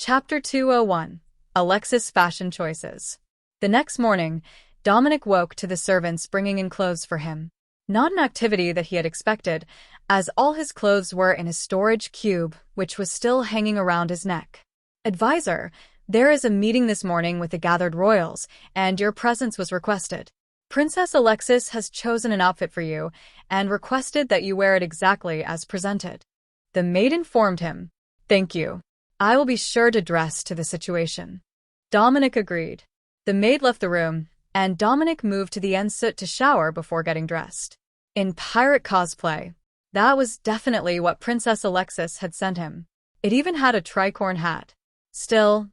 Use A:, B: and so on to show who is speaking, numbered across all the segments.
A: Chapter 201. Alexis' Fashion Choices. The next morning, Dominic woke to the servants bringing in clothes for him. Not an activity that he had expected, as all his clothes were in a storage cube, which was still hanging around his neck. "Advisor, there is a meeting this morning with the gathered royals, and your presence was requested. Princess Alexis has chosen an outfit for you, and requested that you wear it exactly as presented." The maid informed him. "Thank you. I will be sure to dress to the situation." Dominic agreed. The maid left the room, and Dominic moved to the ensuite to shower before getting dressed. In pirate cosplay, that was definitely what Princess Alexis had sent him. It even had a tricorn hat. Still,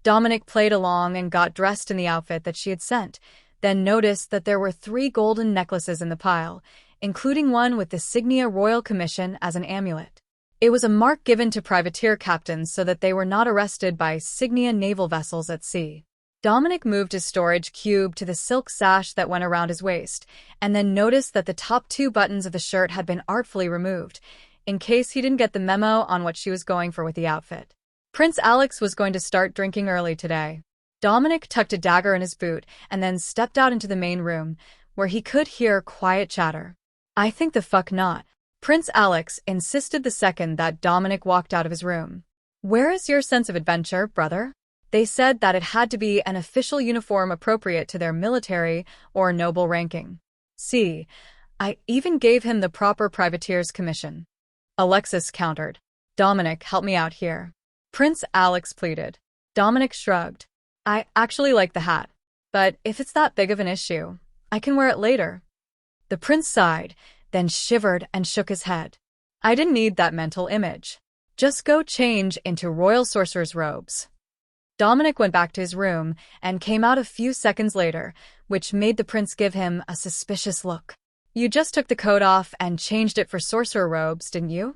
A: Dominic played along and got dressed in the outfit that she had sent, then noticed that there were 3 golden necklaces in the pile, including one with the Signia Royal Commission as an amulet. It was a mark given to privateer captains so that they were not arrested by Signia naval vessels at sea. Dominic moved his storage cube to the silk sash that went around his waist, and then noticed that the top 2 buttons of the shirt had been artfully removed, in case he didn't get the memo on what she was going for with the outfit. Prince Alex was going to start drinking early today. Dominic tucked a dagger in his boot and then stepped out into the main room, where he could hear quiet chatter. "I think the fuck not," Prince Alex insisted the second that Dominic walked out of his room. "Where is your sense of adventure, brother?" They said that it had to be an official uniform appropriate to their military or noble ranking. "See, I even gave him the proper privateer's commission," Alexis countered. "Dominic, help me out here," Prince Alex pleaded. Dominic shrugged. "I actually like the hat, but if it's that big of an issue, I can wear it later." The prince sighed, then shivered and shook his head. "I didn't need that mental image. Just go change into royal sorcerer's robes." Dominic went back to his room and came out a few seconds later, which made the prince give him a suspicious look. "You just took the coat off and changed it for sorcerer robes, didn't you?"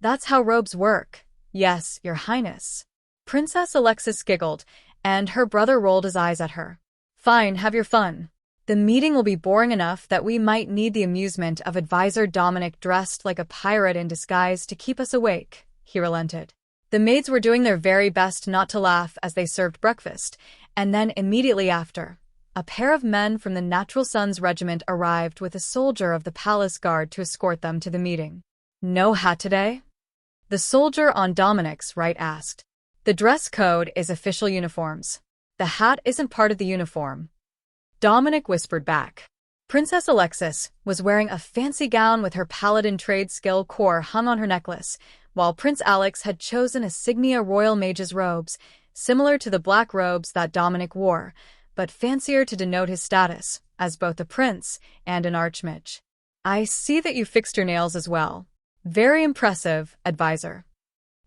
A: "That's how robes work. Yes, your highness." Princess Alexis giggled, and her brother rolled his eyes at her. "Fine, have your fun. The meeting will be boring enough that we might need the amusement of Advisor Dominic dressed like a pirate in disguise to keep us awake," he relented. The maids were doing their very best not to laugh as they served breakfast, and then immediately after, a pair of men from the Natural Sons Regiment arrived with a soldier of the palace guard to escort them to the meeting. "No hat today?" the soldier on Dominic's right asked. "The dress code is official uniforms. The hat isn't part of the uniform," Dominic whispered back. Princess Alexis was wearing a fancy gown with her paladin trade skill core hung on her necklace, while Prince Alex had chosen a Signia Royal Mage's robes, similar to the black robes that Dominic wore, but fancier to denote his status as both a prince and an archmage. "I see that you fixed your nails as well. Very impressive, advisor,"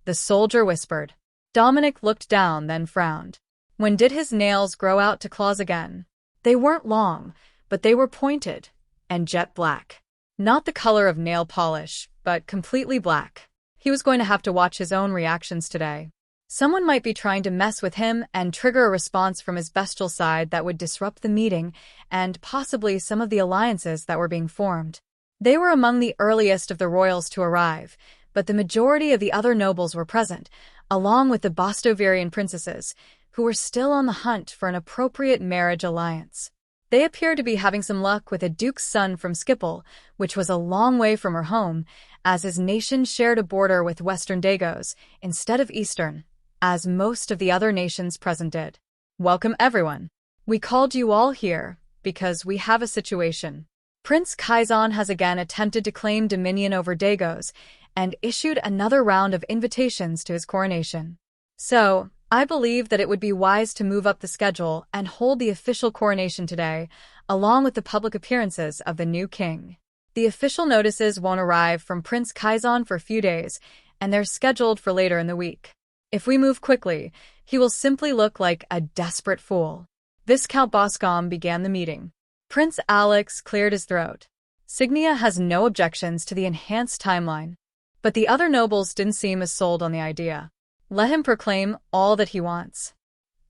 A: the soldier whispered. Dominic looked down, then frowned. When did his nails grow out to claws again? They weren't long, but they were pointed and jet black. Not the color of nail polish, but completely black. He was going to have to watch his own reactions today. Someone might be trying to mess with him and trigger a response from his bestial side that would disrupt the meeting and possibly some of the alliances that were being formed. They were among the earliest of the royals to arrive, but the majority of the other nobles were present, along with the Bostovirian princesses, who were still on the hunt for an appropriate marriage alliance. They appeared to be having some luck with a duke's son from Skipple, which was a long way from her home, as his nation shared a border with Western Dagos instead of Eastern, as most of the other nations present did. "Welcome, everyone. We called you all here because we have a situation. Prince Kaizan has again attempted to claim dominion over Dagos and issued another round of invitations to his coronation. So, I believe that it would be wise to move up the schedule and hold the official coronation today, along with the public appearances of the new king. The official notices won't arrive from Prince Kaizan for a few days, and they're scheduled for later in the week. If we move quickly, he will simply look like a desperate fool." Viscount Boscombe began the meeting. Prince Alex cleared his throat. "Signia has no objections to the enhanced timeline." But the other nobles didn't seem as sold on the idea. "Let him proclaim all that he wants.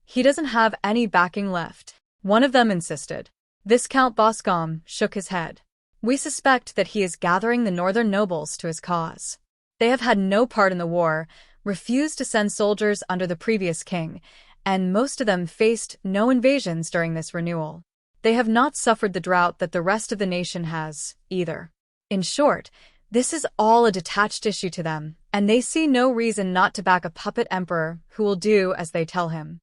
A: He doesn't have any backing left," one of them insisted. Viscount Boscombe shook his head. "We suspect that he is gathering the northern nobles to his cause. They have had no part in the war, refused to send soldiers under the previous king, and most of them faced no invasions during this renewal. They have not suffered the drought that the rest of the nation has, either. In short, this is all a detached issue to them, and they see no reason not to back a puppet emperor who will do as they tell him.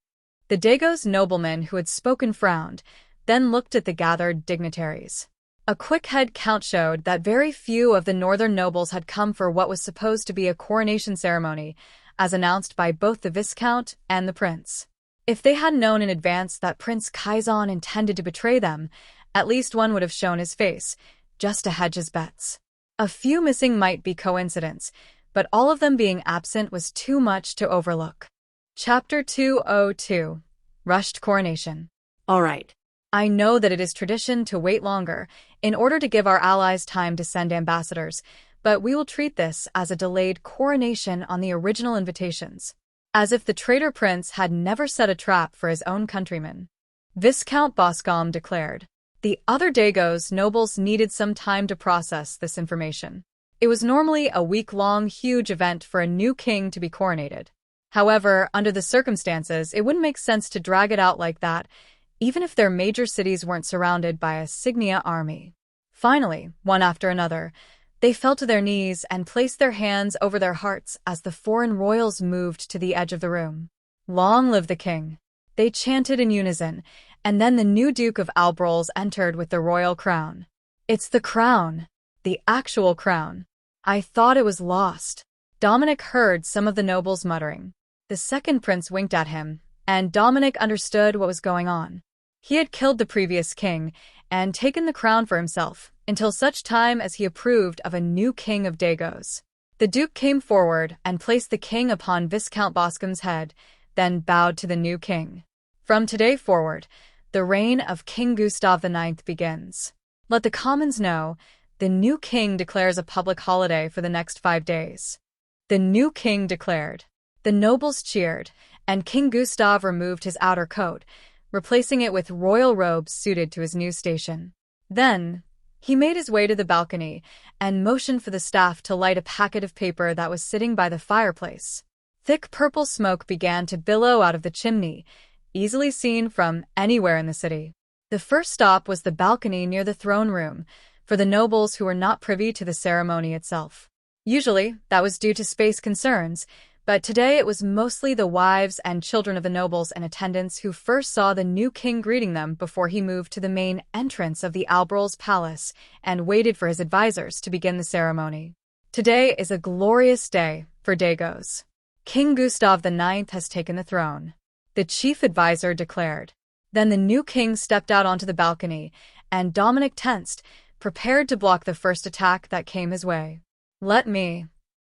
A: The Dagos nobleman who had spoken frowned, then looked at the gathered dignitaries. A quick head count showed that very few of the northern nobles had come for what was supposed to be a coronation ceremony, as announced by both the Viscount and the prince. If they had known in advance that Prince Kaizan intended to betray them, at least one would have shown his face, just to hedge his bets. A few missing might be coincidence, but all of them being absent was too much to overlook. Chapter 202. Rushed Coronation.
B: All right.
A: I know that it is tradition to wait longer in order to give our allies time to send ambassadors, but we will treat this as a delayed coronation on the original invitations, as if the traitor prince had never set a trap for his own countrymen. Viscount Boscombe declared. The other Dagos nobles needed some time to process this information. It was normally a week-long huge event for a new king to be coronated. However, under the circumstances, it wouldn't make sense to drag it out like that, even if their major cities weren't surrounded by a Signia army. Finally, one after another, they fell to their knees and placed their hands over their hearts as the foreign royals moved to the edge of the room. Long live the king! They chanted in unison, and then the new Duke of Albrolz entered with the royal crown. It's the crown! The actual crown! I thought it was lost. Dominic heard some of the nobles muttering. The second prince winked at him, and Dominic understood what was going on. He had killed the previous king and taken the crown for himself, until such time as he approved of a new king of Dagos. The duke came forward and placed the king upon Viscount Boscombe's head, then bowed to the new king. From today forward, the reign of King Gustav IX begins. Let the commons know, the new king declares a public holiday for the next 5 days. The new king declared. The nobles cheered, and King Gustav removed his outer coat, replacing it with royal robes suited to his new station. Then, he made his way to the balcony and motioned for the staff to light a packet of paper that was sitting by the fireplace. Thick purple smoke began to billow out of the chimney, easily seen from anywhere in the city. The first stop was the balcony near the throne room, for the nobles who were not privy to the ceremony itself. Usually, that was due to space concerns, but today it was mostly the wives and children of the nobles and attendants who first saw the new king greeting them before he moved to the main entrance of the Albrolz palace and waited for his advisors to begin the ceremony. Today is a glorious day for Dagos. King Gustav IX has taken the throne, the chief advisor declared. Then the new king stepped out onto the balcony, and Dominic tensed, prepared to block the first attack that came his way. Let me.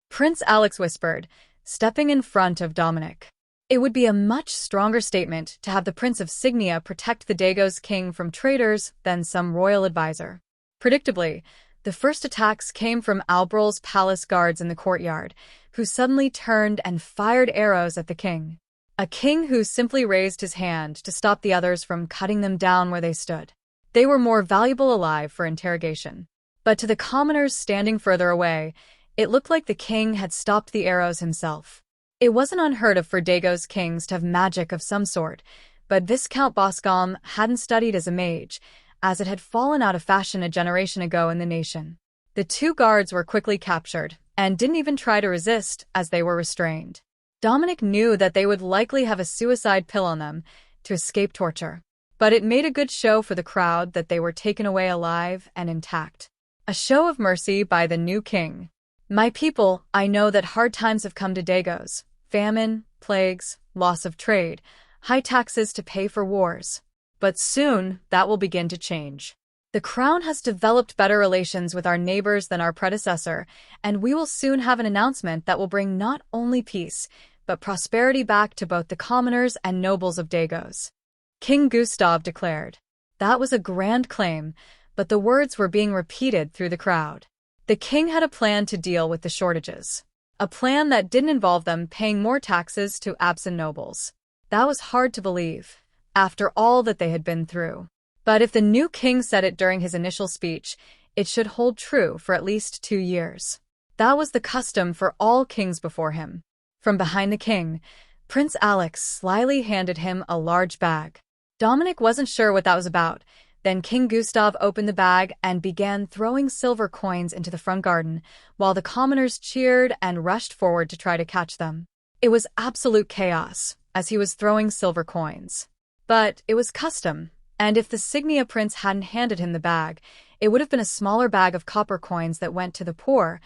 A: Prince Alex whispered, stepping in front of Dominic. It would be a much stronger statement to have the Prince of Signia protect the Dagos king from traitors than some royal advisor. Predictably, the first attacks came from Albrol's palace guards in the courtyard, who suddenly turned and fired arrows at the king. A king who simply raised his hand to stop the others from cutting them down where they stood. They were more valuable alive for interrogation. But to the commoners standing further away, it looked like the king had stopped the arrows himself. It wasn't unheard of for Dagos kings to have magic of some sort, but Viscount Boscombe hadn't studied as a mage, as it had fallen out of fashion a generation ago in the nation. The two guards were quickly captured, and didn't even try to resist as they were restrained. Dominic knew that they would likely have a suicide pill on them to escape torture, but it made a good show for the crowd that they were taken away alive and intact. A show of mercy by the new king. My people, I know that hard times have come to Dagos. Famine, plagues, loss of trade, high taxes to pay for wars. But soon, that will begin to change. The crown has developed better relations with our neighbors than our predecessor, and we will soon have an announcement that will bring not only peace, but prosperity back to both the commoners and nobles of Dagos. King Gustav declared. That was a grand claim, but the words were being repeated through the crowd. The king had a plan to deal with the shortages. A plan that didn't involve them paying more taxes to absent nobles. That was hard to believe, after all that they had been through. But if the new king said it during his initial speech, it should hold true for at least 2 years. That was the custom for all kings before him. From behind the king, Prince Alex slyly handed him a large bag. Dominic wasn't sure what that was about. Then King Gustav opened the bag and began throwing silver coins into the front garden, while the commoners cheered and rushed forward to try to catch them. It was absolute chaos, as he was throwing silver coins. But it was custom, and if the Signia prince hadn't handed him the bag, it would have been a smaller bag of copper coins that went to the poor,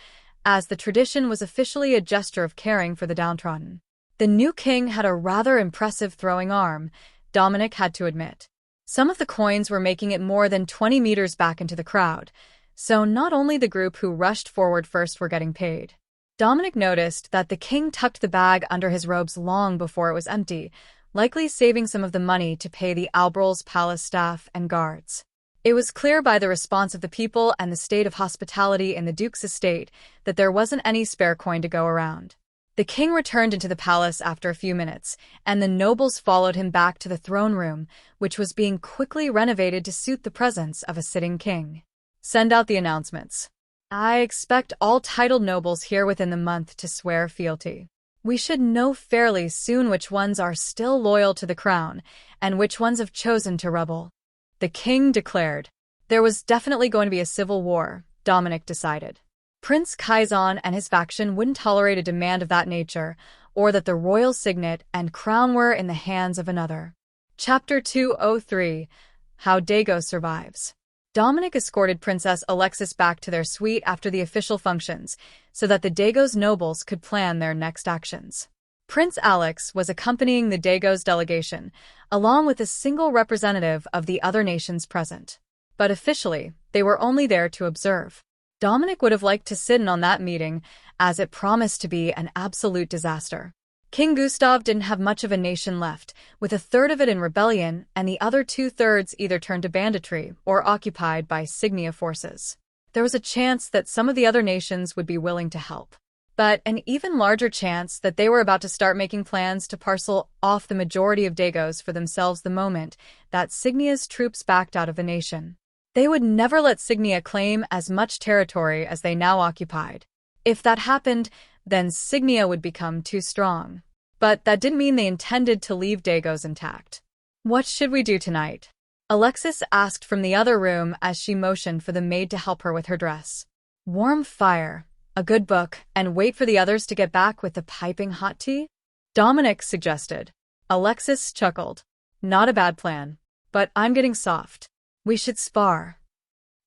A: as the tradition was officially a gesture of caring for the downtrodden. The new king had a rather impressive throwing arm, Dominic had to admit. Some of the coins were making it more than 20 meters back into the crowd, so not only the group who rushed forward first were getting paid. Dominic noticed that the king tucked the bag under his robes long before it was empty, likely saving some of the money to pay the Albrol's palace staff and guards. It was clear by the response of the people and the state of hospitality in the duke's estate that there wasn't any spare coin to go around. The king returned into the palace after a few minutes, and the nobles followed him back to the throne room, which was being quickly renovated to suit the presence of a sitting king. Send out the announcements. I expect all titled nobles here within the month to swear fealty. We should know fairly soon which ones are still loyal to the crown, and which ones have chosen to rebel. The king declared. There was definitely going to be a civil war, Dominic decided. Prince Kaizen and his faction wouldn't tolerate a demand of that nature, or that the royal signet and crown were in the hands of another. Chapter 203 How Dago Survives. Dominic escorted Princess Alexis back to their suite after the official functions, so that the Dago's nobles could plan their next actions. Prince Alex was accompanying the Dago's delegation, along with a single representative of the other nations present. But officially, they were only there to observe. Dominic would have liked to sit in on that meeting, as it promised to be an absolute disaster. King Gustav didn't have much of a nation left, with a third of it in rebellion and the other two-thirds either turned to banditry or occupied by Signia forces. There was a chance that some of the other nations would be willing to help, but an even larger chance that they were about to start making plans to parcel off the majority of Dagos for themselves the moment that Signia's troops backed out of the nation. They would never let Signia claim as much territory as they now occupied. If that happened, then Signia would become too strong. But that didn't mean they intended to leave Dagos intact. What should we do tonight? Alexis asked from the other room as she motioned for the maid to help her with her dress. Warm fire, a good book, and wait for the others to get back with the piping hot tea? Dominic suggested. Alexis chuckled. Not a bad plan. But I'm getting soft. We should spar.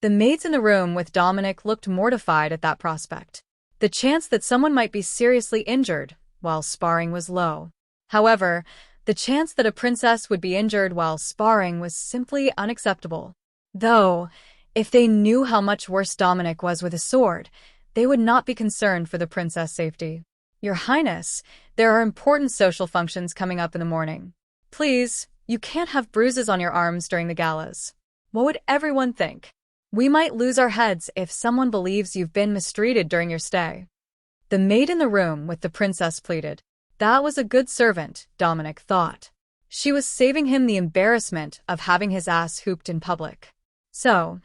A: The maids in the room with Dominic looked mortified at that prospect. The chance that someone might be seriously injured while sparring was low. However, the chance that a princess would be injured while sparring was simply unacceptable. Though, if they knew how much worse Dominic was with a sword, they would not be concerned for the princess' safety. Your Highness, there are important social functions coming up in the morning. Please, you can't have bruises on your arms during the galas. What would everyone think? We might lose our heads if someone believes you've been mistreated during your stay. The maid in the room with the princess pleaded. That was a good servant, Dominic thought. She was saving him the embarrassment of having his ass hooped in public. So,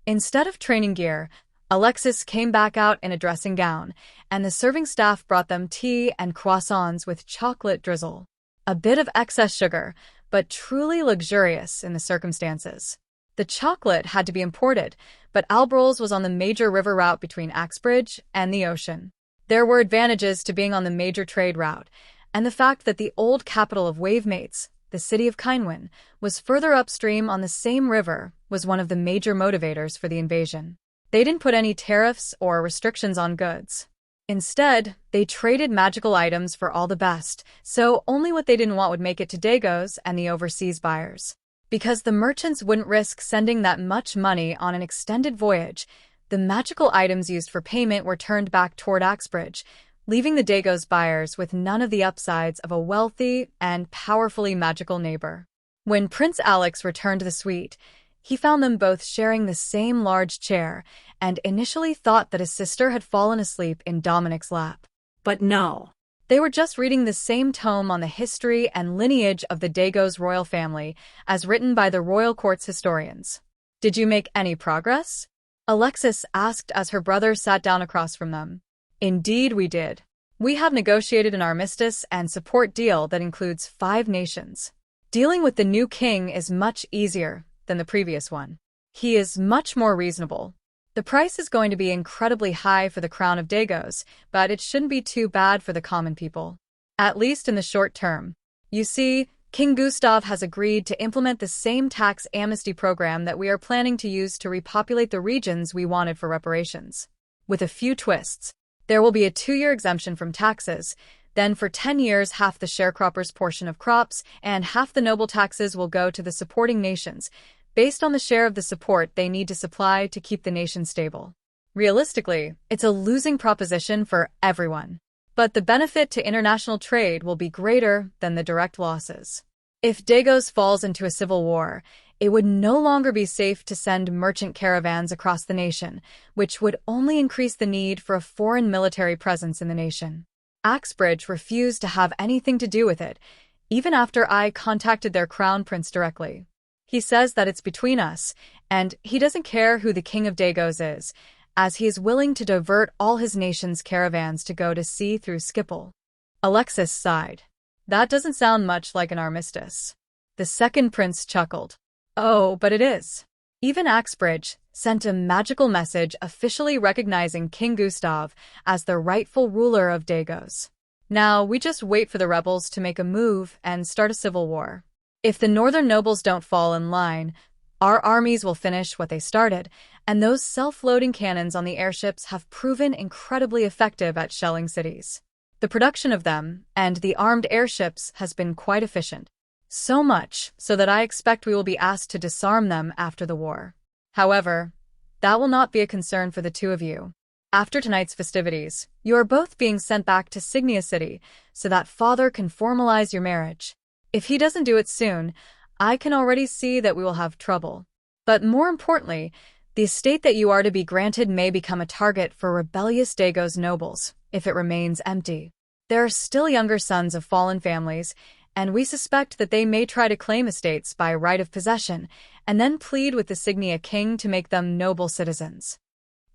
A: instead of training gear, Alexis came back out in a dressing gown, and the serving staff brought them tea and croissants with chocolate drizzle. A bit of excess sugar, but truly luxurious in the circumstances. The chocolate had to be imported, but Albrol's was on the major river route between Axbridge and the ocean. There were advantages to being on the major trade route, and the fact that the old capital of Wavemates, the city of Kynwyn, was further upstream on the same river was one of the major motivators for the invasion. They didn't put any tariffs or restrictions on goods. Instead, they traded magical items for all the best, so only what they didn't want would make it to Dagos and the overseas buyers. Because the merchants wouldn't risk sending that much money on an extended voyage, the magical items used for payment were turned back toward Axbridge, leaving the Dagos buyers with none of the upsides of a wealthy and powerfully magical neighbor. When Prince Alex returned to the suite, he found them both sharing the same large chair, and initially thought that his sister had fallen asleep in Dominic's lap. But no. They were just reading the same tome on the history and lineage of the Dagos royal family, as written by the royal court's historians. Did you make any progress? Alexis asked as her brother sat down across from them. Indeed we did. We have negotiated an armistice and support deal that includes 5 nations. Dealing with the new king is much easier than the previous one. He is much more reasonable. The price is going to be incredibly high for the crown of Dagos, but it shouldn't be too bad for the common people. At least in the short term. You see, King Gustav has agreed to implement the same tax amnesty program that we are planning to use to repopulate the regions we wanted for reparations. With a few twists. There will be a 2-year exemption from taxes, then for 10 years half the sharecroppers' portion of crops and half the noble taxes will go to the supporting nations, based on the share of the support they need to supply to keep the nation stable. Realistically, it's a losing proposition for everyone. But the benefit to international trade will be greater than the direct losses. If Dagos falls into a civil war, it would no longer be safe to send merchant caravans across the nation, which would only increase the need for a foreign military presence in the nation. Axbridge refused to have anything to do with it, even after I contacted their crown prince directly. He says that it's between us, and he doesn't care who the king of Dagos is, as he is willing to divert all his nation's caravans to go to sea through Schiphol. Alexis sighed. That doesn't sound much like an armistice. The second prince chuckled. Oh, but it is. Even Axbridge sent a magical message officially recognizing King Gustav as the rightful ruler of Dagos. Now, we just wait for the rebels to make a move and start a civil war. If the northern nobles don't fall in line, our armies will finish what they started, and those self-loading cannons on the airships have proven incredibly effective at shelling cities. The production of them and the armed airships has been quite efficient. So much so that I expect we will be asked to disarm them after the war. However, that will not be a concern for the two of you. After tonight's festivities, you are both being sent back to Signia City so that father can formalize your marriage. If he doesn't do it soon, I can already see that we will have trouble. But more importantly, the estate that you are to be granted may become a target for rebellious Dagos nobles if it remains empty. There are still younger sons of fallen families, and we suspect that they may try to claim estates by right of possession and then plead with the Signia king to make them noble citizens.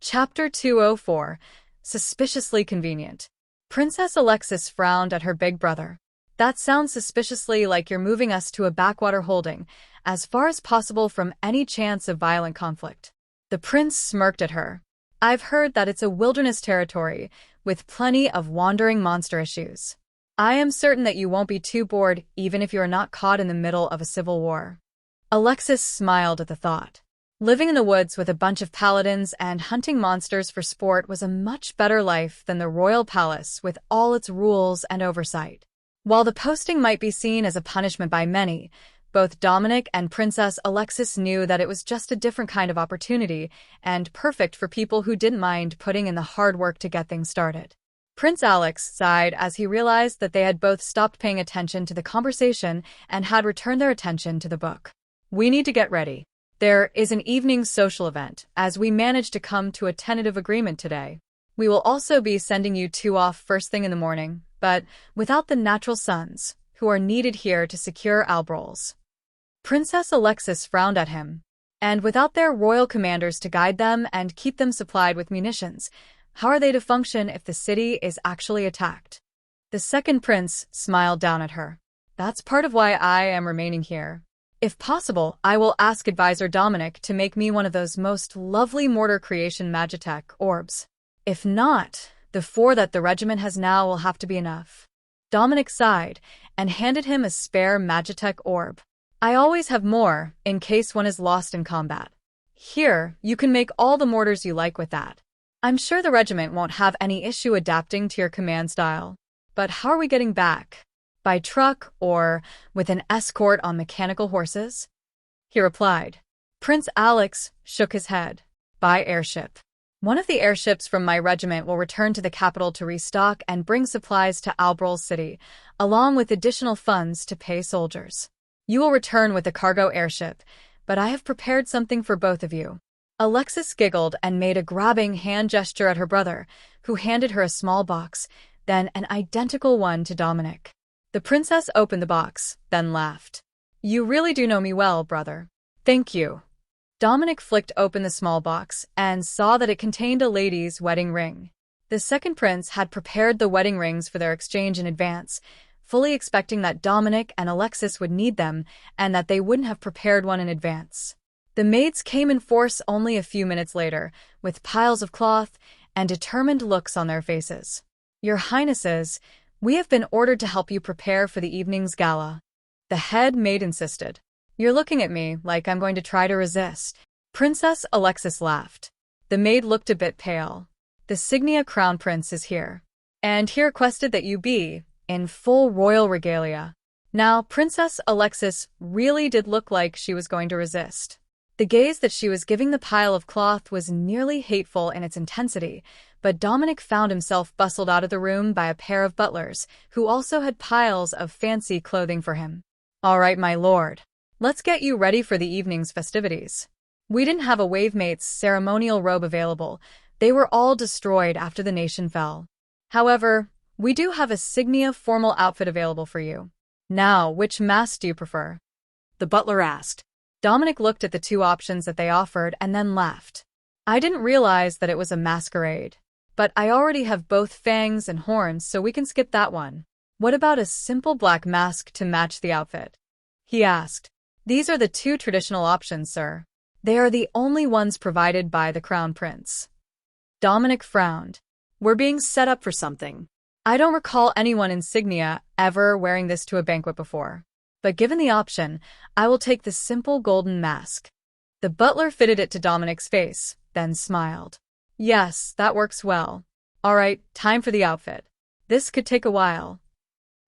A: Chapter 204. Suspiciously Convenient. Princess Alexis frowned at her big brother. That sounds suspiciously like you're moving us to a backwater holding, as far as possible from any chance of violent conflict. The prince smirked at her. I've heard that it's a wilderness territory, with plenty of wandering monster issues. I am certain that you won't be too bored even if you are not caught in the middle of a civil war. Alexis smiled at the thought. Living in the woods with a bunch of paladins and hunting monsters for sport was a much better life than the royal palace with all its rules and oversight. While the posting might be seen as a punishment by many, both Dominic and Princess Alexis knew that it was just a different kind of opportunity and perfect for people who didn't mind putting in the hard work to get things started. Prince Alex sighed as he realized that they had both stopped paying attention to the conversation and had returned their attention to the book. We need to get ready. There is an evening social event, as we managed to come to a tentative agreement today. We will also be sending you two off first thing in the morning, but without the natural sons, who are needed here to secure Albrols. Princess Alexis frowned at him. And without their royal commanders to guide them and keep them supplied with munitions, how are they to function if the city is actually attacked? The second prince smiled down at her. That's part of why I am remaining here. If possible, I will ask advisor Dominic to make me one of those most lovely mortar creation Magitech orbs. If not, the 4 that the regiment has now will have to be enough. Dominic sighed and handed him a spare Magitech orb. I always have more, in case one is lost in combat. Here, you can make all the mortars you like with that. I'm sure the regiment won't have any issue adapting to your command style. But how are we getting back? By truck or with an escort on mechanical horses? He replied. Prince Alex shook his head. By airship. One of the airships from my regiment will return to the capital to restock and bring supplies to Albrol City, along with additional funds to pay soldiers. You will return with a cargo airship, but I have prepared something for both of you. Alexis giggled and made a grabbing hand gesture at her brother, who handed her a small box, then an identical one to Dominic. The princess opened the box, then laughed. You really do know me well, brother. Thank you. Dominic flicked open the small box and saw that it contained a lady's wedding ring. The second prince had prepared the wedding rings for their exchange in advance, fully expecting that Dominic and Alexis would need them and that they wouldn't have prepared one in advance. The maids came in force only a few minutes later, with piles of cloth and determined looks on their faces. "Your Highnesses, we have been ordered to help you prepare for the evening's gala," the head maid insisted. "You're looking at me like I'm going to try to resist." Princess Alexis laughed. The maid looked a bit pale. "The Signia Crown Prince is here, and he requested that you be in full royal regalia." Now, Princess Alexis really did look like she was going to resist. The gaze that she was giving the pile of cloth was nearly hateful in its intensity, but Dominic found himself bustled out of the room by a pair of butlers, who also had piles of fancy clothing for him. "All right, my lord. Let's get you ready for the evening's festivities." We didn't have a wavemate's ceremonial robe available. They were all destroyed after the nation fell. However, we do have a Signia formal outfit available for you. Now, which mask do you prefer?" the butler asked. Dominic looked at the two options that they offered and then laughed. "I didn't realize that it was a masquerade. But I already have both fangs and horns, so we can skip that one. What about a simple black mask to match the outfit?" he asked. "These are the two traditional options, sir. They are the only ones provided by the Crown Prince." Dominic frowned. "We're being set up for something. I don't recall anyone in Signia ever wearing this to a banquet before. But given the option, I will take the simple golden mask." The butler fitted it to Dominic's face, then smiled. "Yes, that works well. All right, time for the outfit. This could take a while."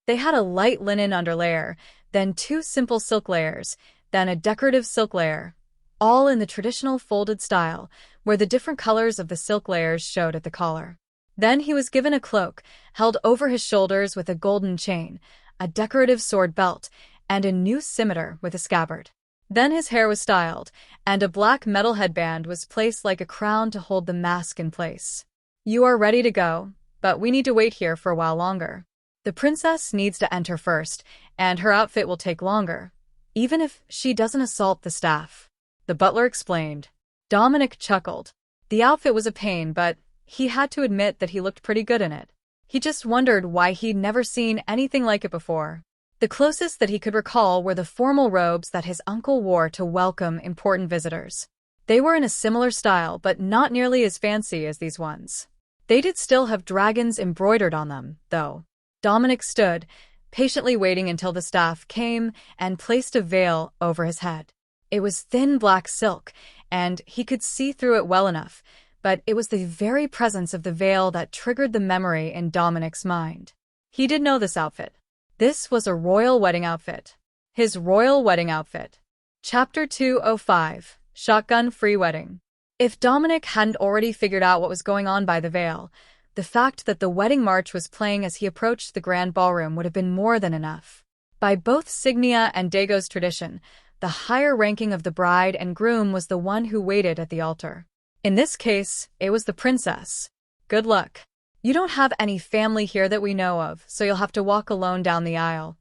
A: They had a light linen underlayer, then two simple silk layers, then a decorative silk layer, all in the traditional folded style, where the different colors of the silk layers showed at the collar. Then he was given a cloak, held over his shoulders with a golden chain, a decorative sword belt, and a new scimitar with a scabbard. Then his hair was styled, and a black metal headband was placed like a crown to hold the mask in place. "You are ready to go, but we need to wait here for a while longer. The princess needs to enter first, and her outfit will take longer, even if she doesn't assault the staff," the butler explained. Dominic chuckled. The outfit was a pain, but he had to admit that he looked pretty good in it. He just wondered why he'd never seen anything like it before. The closest that he could recall were the formal robes that his uncle wore to welcome important visitors. They were in a similar style, but not nearly as fancy as these ones. They did still have dragons embroidered on them, though. Dominic stood, patiently waiting until the staff came and placed a veil over his head. It was thin black silk, and he could see through it well enough, but it was the very presence of the veil that triggered the memory in Dominic's mind. He did know this outfit. This was a royal wedding outfit. His royal wedding outfit. Chapter 205, Shotgun-Free Wedding. If Dominic hadn't already figured out what was going on by the veil, the fact that the wedding march was playing as he approached the grand ballroom would have been more than enough. By both Signia and Dago's tradition, the higher ranking of the bride and groom was the one who waited at the altar. In this case, it was the princess. "Good luck. You don't have any family here that we know of, so you'll have to walk alone down the aisle,"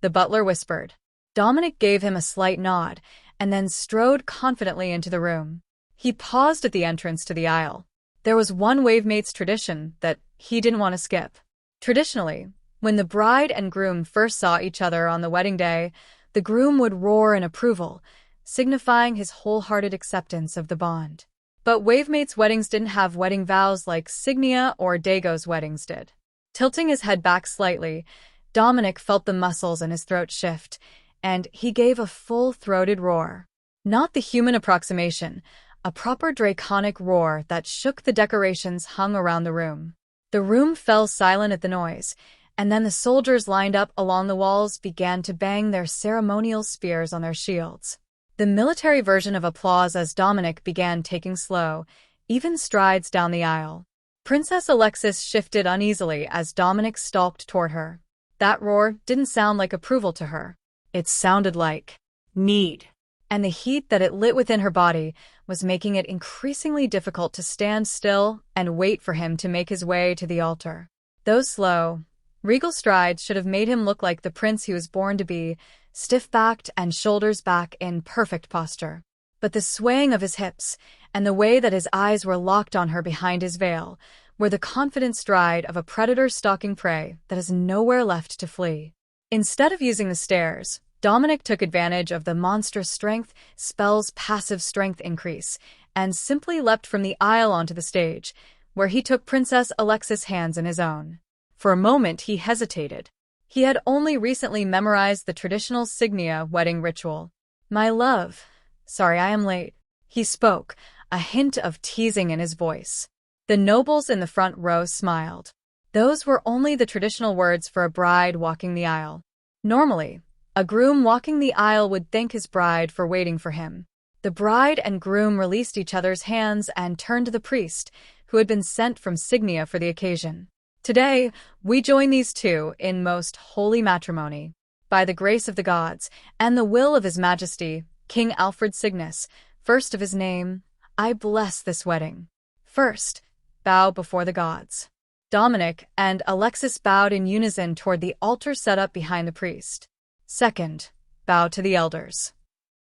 A: the butler whispered. Dominic gave him a slight nod, and then strode confidently into the room. He paused at the entrance to the aisle. There was one wavemate's tradition that he didn't want to skip. Traditionally, when the bride and groom first saw each other on the wedding day, the groom would roar in approval, signifying his wholehearted acceptance of the bond. But wavemates' weddings didn't have wedding vows like Signia or Dago's weddings did. Tilting his head back slightly, Dominic felt the muscles in his throat shift, and he gave a full-throated roar. Not the human approximation, a proper draconic roar that shook the decorations hung around the room. The room fell silent at the noise, and then the soldiers lined up along the walls began to bang their ceremonial spears on their shields. The military version of applause as Dominic began taking slow, even strides down the aisle. Princess Alexis shifted uneasily as Dominic stalked toward her. That roar didn't sound like approval to her. It sounded like need. And the heat that it lit within her body was making it increasingly difficult to stand still and wait for him to make his way to the altar. Those slow, regal strides should have made him look like the prince he was born to be, stiff-backed and shoulders back in perfect posture. But the swaying of his hips, and the way that his eyes were locked on her behind his veil, were the confident stride of a predator stalking prey that has nowhere left to flee. Instead of using the stairs, Dominic took advantage of the monstrous strength spell's passive strength increase and simply leapt from the aisle onto the stage, where he took Princess Alexis' hands in his own. For a moment he hesitated. He had only recently memorized the traditional Signia wedding ritual. "My love, sorry I am late," he spoke, a hint of teasing in his voice. The nobles in the front row smiled. Those were only the traditional words for a bride walking the aisle. Normally, a groom walking the aisle would thank his bride for waiting for him. The bride and groom released each other's hands and turned to the priest, who had been sent from Signia for the occasion. "Today, we join these two in most holy matrimony. By the grace of the gods and the will of His Majesty, King Alfred Cygnus, first of his name, I bless this wedding. First, bow before the gods." Dominic and Alexis bowed in unison toward the altar set up behind the priest. Second, bow to the elders.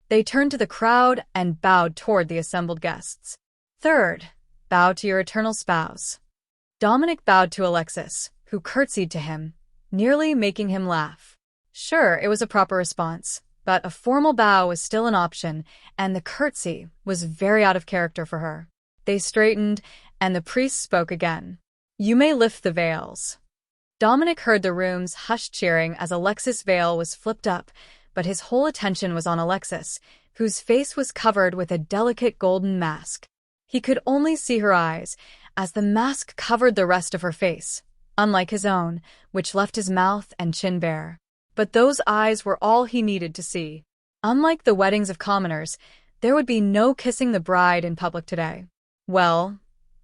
A: They turned to the crowd and bowed toward the assembled guests. Third, bow to your eternal spouse. Dominic bowed to Alexis, who curtsied to him, nearly making him laugh. Sure, it was a proper response, but a formal bow was still an option, and the curtsy was very out of character for her. They straightened, and the priest spoke again. "You may lift the veils." Dominic heard the room's hushed cheering as Alexis' veil was flipped up, but his whole attention was on Alexis, whose face was covered with a delicate golden mask. He could only see her eyes, as the mask covered the rest of her face, unlike his own, which left his mouth and chin bare. But those eyes were all he needed to see. Unlike the weddings of commoners, there would be no kissing the bride in public today. Well,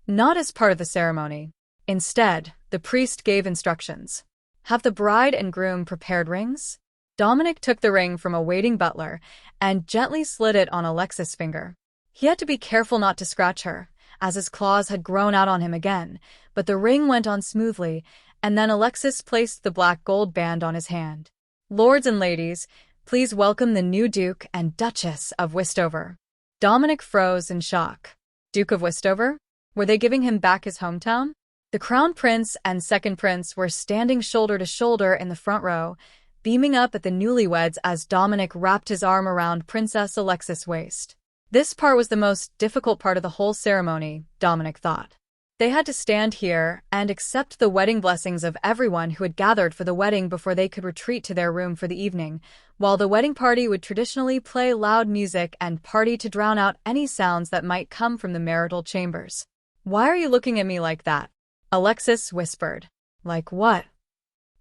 A: not as part of the ceremony. Instead, the priest gave instructions. Have the bride and groom prepared rings? Dominic took the ring from a waiting butler and gently slid it on Alexis' finger. He had to be careful not to scratch her, as his claws had grown out on him again, but the ring went on smoothly, and then Alexis placed the black gold band on his hand. "Lords and ladies, please welcome the new Duke and Duchess of Westover." Dominic froze in shock. Duke of Westover? Were they giving him back his hometown? The Crown Prince and Second Prince were standing shoulder to shoulder in the front row, beaming up at the newlyweds as Dominic wrapped his arm around Princess Alexis' waist. This part was the most difficult part of the whole ceremony, Dominic thought. They had to stand here and accept the wedding blessings of everyone who had gathered for the wedding before they could retreat to their room for the evening, while the wedding party would traditionally play loud music and party to drown out any sounds that might come from the marital chambers. "Why are you looking at me like that?" Alexis whispered. "Like what?"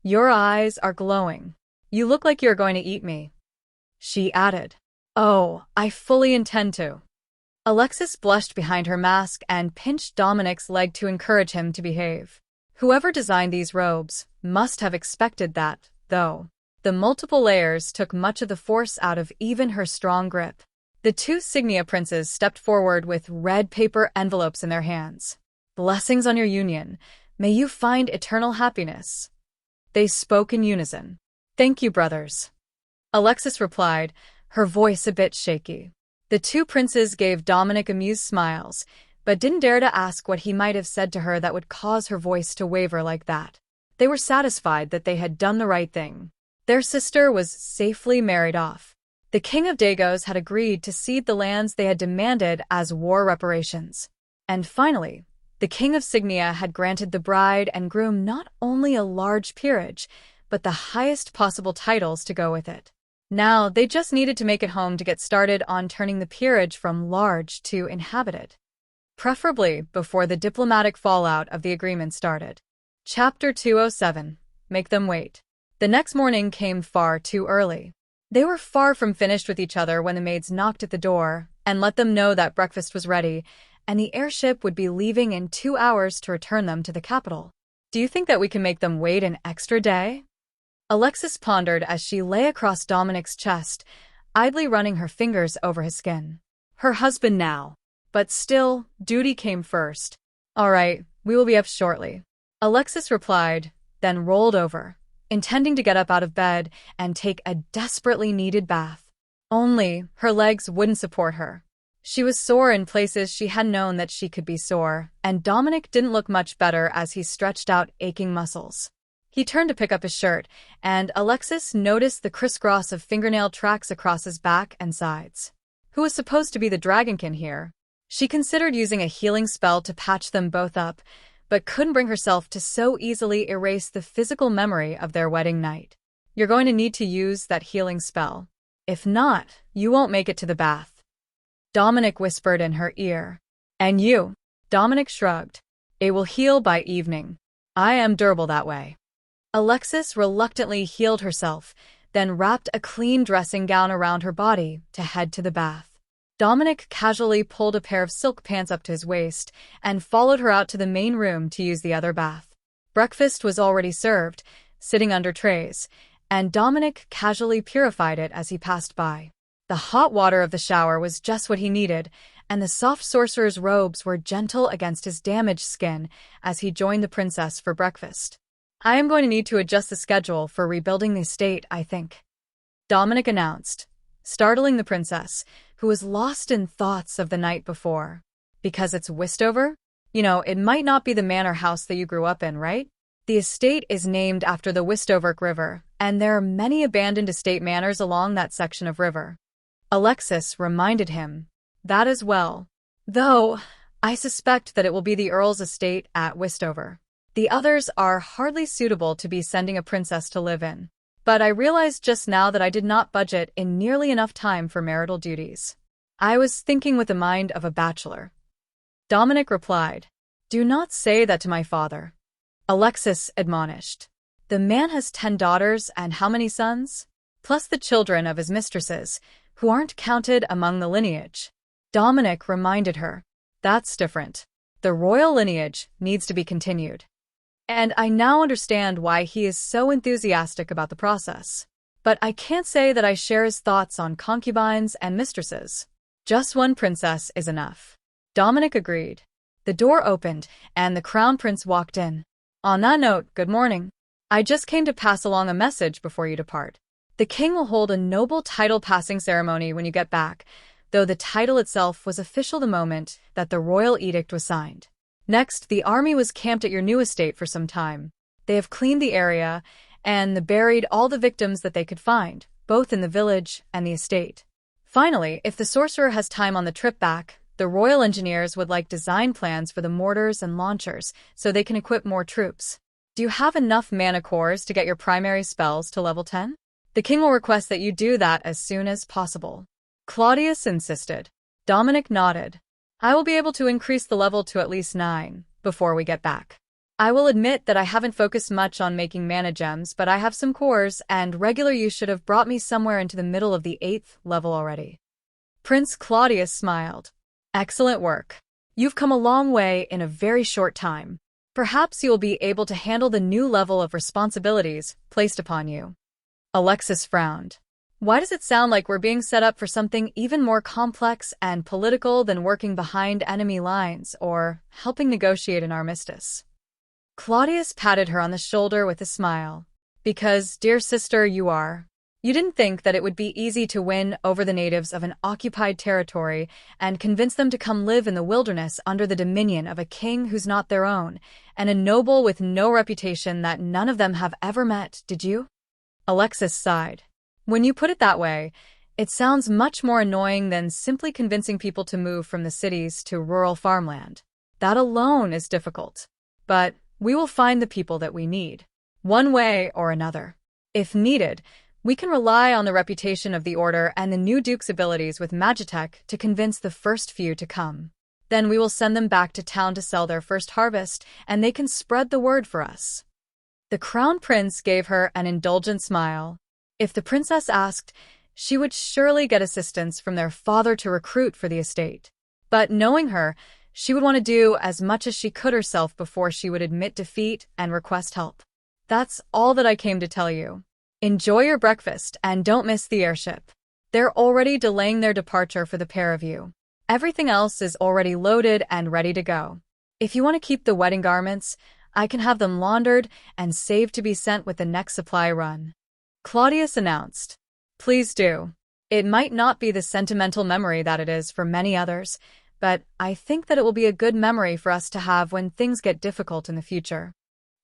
A: "Your eyes are glowing. You look like you're going to eat me." She added, "Oh, I fully intend to." Alexis blushed behind her mask and pinched Dominic's leg to encourage him to behave. Whoever designed these robes must have expected that, though. The multiple layers took much of the force out of even her strong grip. The two Signia princes stepped forward with red paper envelopes in their hands. "Blessings on your union. May you find eternal happiness." They spoke in unison. "Thank you, brothers." Alexis replied, her voice a bit shaky. The two princes gave Dominic amused smiles, but didn't dare to ask what he might have said to her that would cause her voice to waver like that. They were satisfied that they had done the right thing. Their sister was safely married off. The King of Dagos had agreed to cede the lands they had demanded as war reparations. And finally, the King of Signia had granted the bride and groom not only a large peerage, but the highest possible titles to go with it. Now, they just needed to make it home to get started on turning the peerage from large to inhabited. Preferably before the diplomatic fallout of the agreement started. Chapter 207. Make them wait. The next morning came far too early. They were far from finished with each other when the maids knocked at the door and let them know that breakfast was ready, and the airship would be leaving in 2 hours to return them to the capital. "Do you think that we can make them wait an extra day?" Alexis pondered as she lay across Dominic's chest, idly running her fingers over his skin. Her husband now. But still, duty came first. "All right, we will be up shortly," Alexis replied, then rolled over, intending to get up out of bed and take a desperately needed bath. Only, her legs wouldn't support her. She was sore in places she had known that she could be sore, and Dominic didn't look much better as he stretched out aching muscles. He turned to pick up his shirt, and Alexis noticed the crisscross of fingernail tracks across his back and sides. Who was supposed to be the dragonkin here? She considered using a healing spell to patch them both up, but couldn't bring herself to so easily erase the physical memory of their wedding night. You're going to need to use that healing spell. If not, you won't make it to the bath. Dominic whispered in her ear. And you? Dominic shrugged. It will heal by evening. I am durable that way. Alexis reluctantly healed herself, then wrapped a clean dressing gown around her body to head to the bath. Dominic casually pulled a pair of silk pants up to his waist and followed her out to the main room to use the other bath. Breakfast was already served, sitting under trays, and Dominic casually purified it as he passed by. The hot water of the shower was just what he needed, and the soft sorcerer's robes were gentle against his damaged skin as he joined the princess for breakfast. I am going to need to adjust the schedule for rebuilding the estate, I think, Dominic announced, startling the princess, who was lost in thoughts of the night before. Because it's Westover? You know, it might not be the manor house that you grew up in, right? The estate is named after the Westover River, and there are many abandoned estate manors along that section of river. Alexis reminded him. That as well. Though, I suspect that it will be the Earl's estate at Westover. The others are hardly suitable to be sending a princess to live in. But I realized just now that I did not budget in nearly enough time for marital duties. I was thinking with the mind of a bachelor. Dominic replied. Do not say that to my father. Alexis admonished. The man has 10 daughters and how many sons? Plus the children of his mistresses, who aren't counted among the lineage. Dominic reminded her. That's different. The royal lineage needs to be continued. And I now understand why he is so enthusiastic about the process. But I can't say that I share his thoughts on concubines and mistresses. Just one princess is enough. Dominic agreed. The door opened, and the crown prince walked in. On that note, good morning. I just came to pass along a message before you depart. The king will hold a noble title passing ceremony when you get back, though the title itself was official the moment that the royal edict was signed. Next, the army was camped at your new estate for some time. They have cleaned the area and buried all the victims that they could find, both in the village and the estate. Finally, if the sorcerer has time on the trip back, the royal engineers would like design plans for the mortars and launchers so they can equip more troops. Do you have enough mana cores to get your primary spells to level 10? The king will request that you do that as soon as possible. Claudius insisted. Dominic nodded. I will be able to increase the level to at least 9 before we get back. I will admit that I haven't focused much on making mana gems, but I have some cores, and regular use should have brought me somewhere into the middle of the 8th level already. Prince Claudius smiled. Excellent work. You've come a long way in a very short time. Perhaps you will be able to handle the new level of responsibilities placed upon you. Alexis frowned. Why does it sound like we're being set up for something even more complex and political than working behind enemy lines or helping negotiate an armistice? Claudius patted her on the shoulder with a smile. Because, dear sister, you are. You didn't think that it would be easy to win over the natives of an occupied territory and convince them to come live in the wilderness under the dominion of a king who's not their own, and a noble with no reputation that none of them have ever met, did you? Alexis sighed. When you put it that way, it sounds much more annoying than simply convincing people to move from the cities to rural farmland. That alone is difficult. But we will find the people that we need, one way or another. If needed, we can rely on the reputation of the Order and the new Duke's abilities with Magitech to convince the first few to come. Then we will send them back to town to sell their first harvest, and they can spread the word for us. The Crown Prince gave her an indulgent smile. If the princess asked, she would surely get assistance from their father to recruit for the estate. But knowing her, she would want to do as much as she could herself before she would admit defeat and request help. That's all that I came to tell you. Enjoy your breakfast and don't miss the airship. They're already delaying their departure for the pair of you. Everything else is already loaded and ready to go. If you want to keep the wedding garments, I can have them laundered and saved to be sent with the next supply run. Claudius announced. Please do. It might not be the sentimental memory that it is for many others, but I think that it will be a good memory for us to have when things get difficult in the future.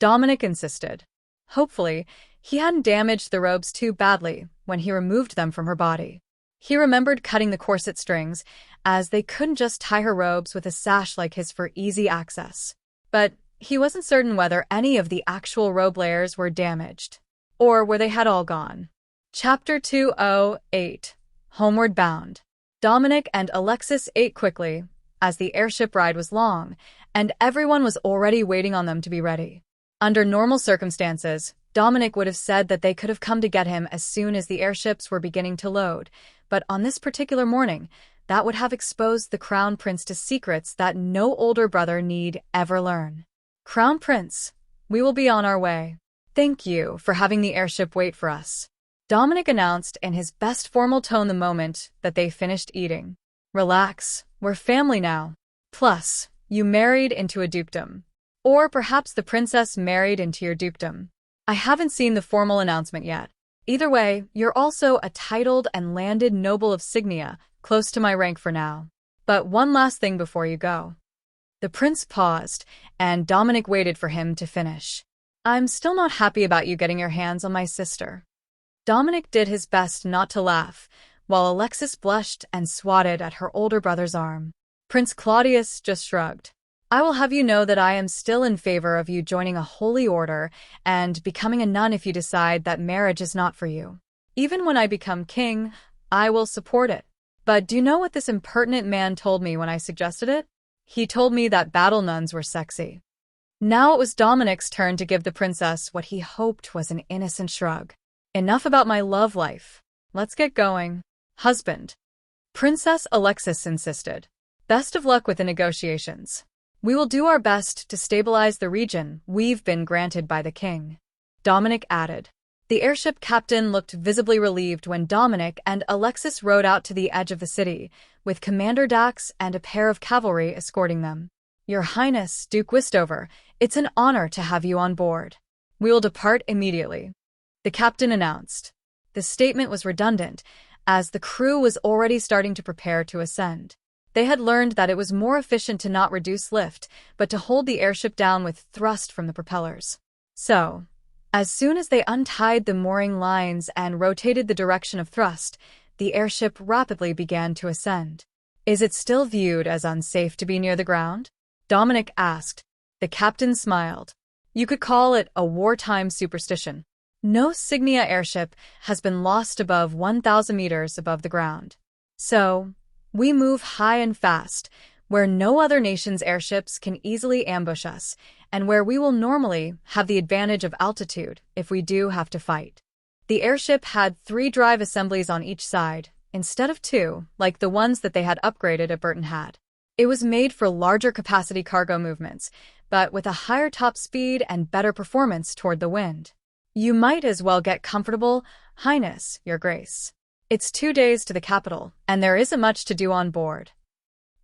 A: Dominic insisted. Hopefully, he hadn't damaged the robes too badly when he removed them from her body. He remembered cutting the corset strings, as they couldn't just tie her robes with a sash like his for easy access. But he wasn't certain whether any of the actual robe layers were damaged, or where they had all gone. Chapter 208. Homeward Bound. Dominic and Alexis ate quickly, as the airship ride was long, and everyone was already waiting on them to be ready. Under normal circumstances, Dominic would have said that they could have come to get him as soon as the airships were beginning to load, but on this particular morning, that would have exposed the Crown Prince to secrets that no older brother need ever learn. Crown Prince, we will be on our way. Thank you for having the airship wait for us, Dominic announced in his best formal tone the moment that they finished eating. Relax, we're family now. Plus, you married into a dukedom. Or perhaps the princess married into your dukedom. I haven't seen the formal announcement yet. Either way, you're also a titled and landed noble of Signia, close to my rank for now. But one last thing before you go. The prince paused, and Dominic waited for him to finish. I'm still not happy about you getting your hands on my sister. Dominic did his best not to laugh, while Alexis blushed and swatted at her older brother's arm. Prince Claudius just shrugged. I will have you know that I am still in favor of you joining a holy order and becoming a nun if you decide that marriage is not for you. Even when I become king, I will support it. But do you know what this impertinent man told me when I suggested it? He told me that battle nuns were sexy. Now it was Dominic's turn to give the princess what he hoped was an innocent shrug. Enough about my love life. Let's get going. Husband. Princess Alexis insisted. Best of luck with the negotiations. We will do our best to stabilize the region we've been granted by the king. Dominic added. The airship captain looked visibly relieved when Dominic and Alexis rode out to the edge of the city, with Commander Dax and a pair of cavalry escorting them. Your Highness, Duke Westover, it's an honor to have you on board. We will depart immediately, the captain announced. The statement was redundant, as the crew was already starting to prepare to ascend. They had learned that it was more efficient to not reduce lift, but to hold the airship down with thrust from the propellers. So, as soon as they untied the mooring lines and rotated the direction of thrust, the airship rapidly began to ascend. Is it still viewed as unsafe to be near the ground? Dominic asked. The captain smiled. You could call it a wartime superstition. No Signia airship has been lost above 1,000 meters above the ground. So, we move high and fast, where no other nation's airships can easily ambush us, and where we will normally have the advantage of altitude if we do have to fight. The airship had 3 drive assemblies on each side, instead of 2, like the ones that they had upgraded at Burton had. It was made for larger capacity cargo movements, but with a higher top speed and better performance toward the wind. You might as well get comfortable, Highness, Your Grace. It's 2 days to the capital, and there isn't much to do on board.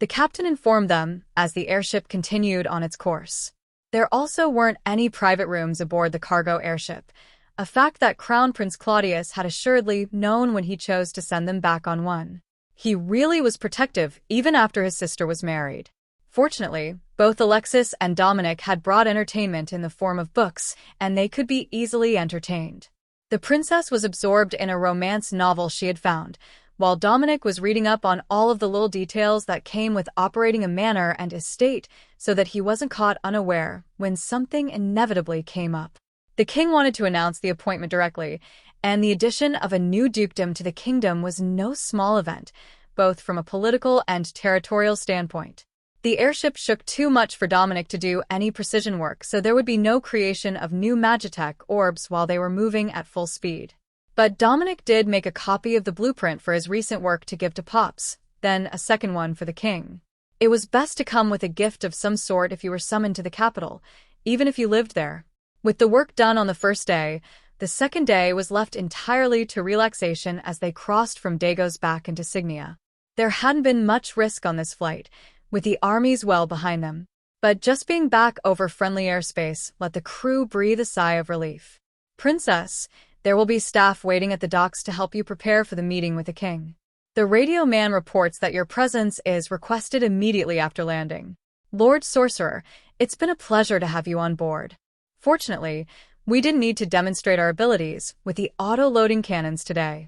A: The captain informed them as the airship continued on its course. There also weren't any private rooms aboard the cargo airship, a fact that Crown Prince Claudius had assuredly known when he chose to send them back on one. He really was protective even after his sister was married. Fortunately, both Alexis and Dominic had brought entertainment in the form of books, and they could be easily entertained. The princess was absorbed in a romance novel she had found, while Dominic was reading up on all of the little details that came with operating a manor and estate so that he wasn't caught unaware when something inevitably came up. The king wanted to announce the appointment directly, and the addition of a new dukedom to the kingdom was no small event, both from a political and territorial standpoint. The airship shook too much for Dominic to do any precision work, so there would be no creation of new Magitech orbs while they were moving at full speed. But Dominic did make a copy of the blueprint for his recent work to give to Pops, then a second one for the king. It was best to come with a gift of some sort if you were summoned to the capital, even if you lived there. With the work done on the first day, the second day was left entirely to relaxation as they crossed from Dagos back into Signia. There hadn't been much risk on this flight, with the armies well behind them. But just being back over friendly airspace let the crew breathe a sigh of relief. Princess, There will be staff waiting at the docks to help you prepare for the meeting with the king. The radio man reports that your presence is requested immediately after landing. Lord Sorcerer, it's been a pleasure to have you on board. Fortunately, we didn't need to demonstrate our abilities with the auto-loading cannons today.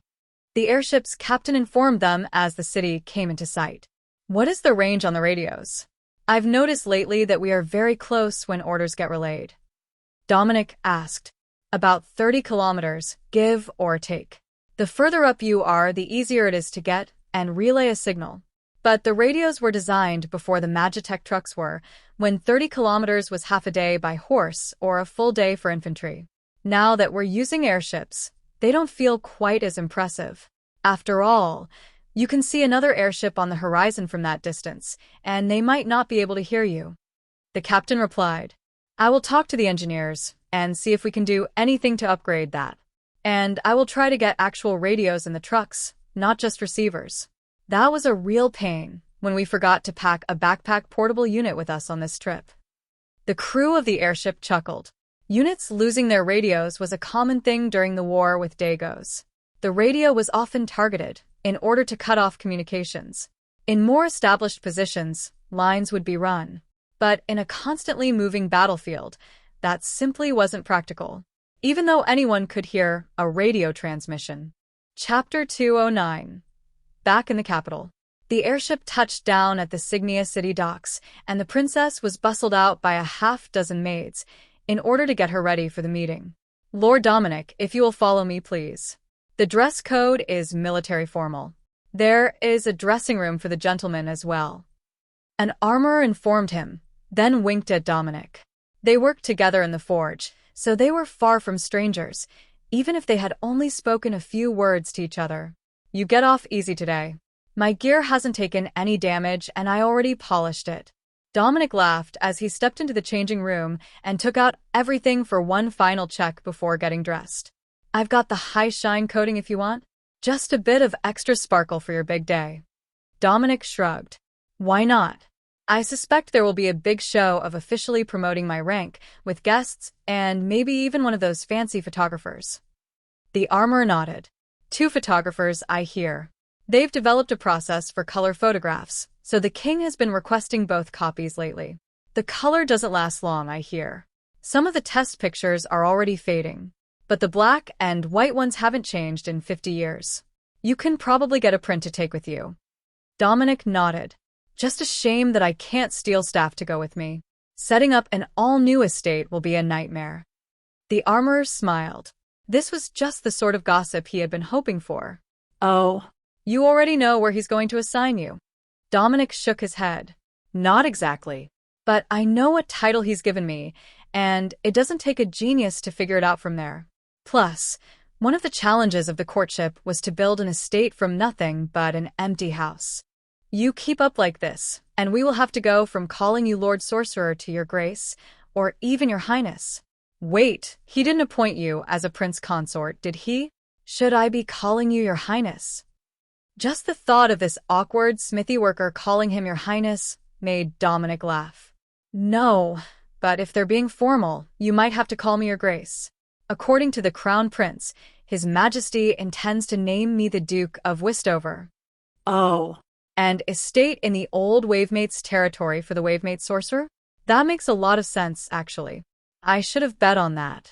A: The airship's captain informed them as the city came into sight. What is the range on the radios? I've noticed lately that we are very close when orders get relayed. Dominic asked. About 30 kilometers, give or take. The further up you are, the easier it is to get and relay a signal. But the radios were designed before the Magitech trucks were, when 30 kilometers was half a day by horse or a full day for infantry. Now that we're using airships, they don't feel quite as impressive. After all, you can see another airship on the horizon from that distance, and they might not be able to hear you. The captain replied, I will talk to the engineers and see if we can do anything to upgrade that. And I will try to get actual radios in the trucks, not just receivers. That was a real pain when we forgot to pack a backpack portable unit with us on this trip. The crew of the airship chuckled. Units losing their radios was a common thing during the war with Dagos. The radio was often targeted in order to cut off communications. In more established positions, lines would be run. But in a constantly moving battlefield, that simply wasn't practical, even though anyone could hear a radio transmission. Chapter 209. Back in the capital. The airship touched down at the Signia city docks, and the princess was bustled out by a half-dozen maids in order to get her ready for the meeting. Lord Dominic, if you will follow me, please. The dress code is military formal. There is a dressing room for the gentlemen as well. An armorer informed him, then winked at Dominic. They worked together in the forge, so they were far from strangers, even if they had only spoken a few words to each other. You get off easy today. My gear hasn't taken any damage and I already polished it. Dominic laughed as he stepped into the changing room and took out everything for one final check before getting dressed. I've got the high shine coating if you want. Just a bit of extra sparkle for your big day. Dominic shrugged. Why not? I suspect there will be a big show of officially promoting my rank, with guests and maybe even one of those fancy photographers. The armorer nodded. 2 photographers, I hear. They've developed a process for color photographs, so the king has been requesting both copies lately. The color doesn't last long, I hear. Some of the test pictures are already fading, but the black and white ones haven't changed in 50 years. You can probably get a print to take with you. Dominic nodded. Just a shame that I can't steal staff to go with me. Setting up an all-new estate will be a nightmare. The armorer smiled. This was just the sort of gossip he had been hoping for. Oh, you already know where he's going to assign you. Dominic shook his head. Not exactly. But I know what title he's given me, and it doesn't take a genius to figure it out from there. Plus, one of the challenges of the courtship was to build an estate from nothing but an empty house. You keep up like this, and we will have to go from calling you Lord Sorcerer to Your Grace, or even Your Highness. Wait, he didn't appoint you as a prince consort, did he? Should I be calling you Your Highness? Just the thought of this awkward smithy worker calling him Your Highness made Dominic laugh. No, but if they're being formal, you might have to call me Your Grace. According to the Crown Prince, His Majesty intends to name me the Duke of Westover. Oh. And estate in the old Wavemates territory for the Wavemate sorcerer? That makes a lot of sense, actually. I should have bet on that.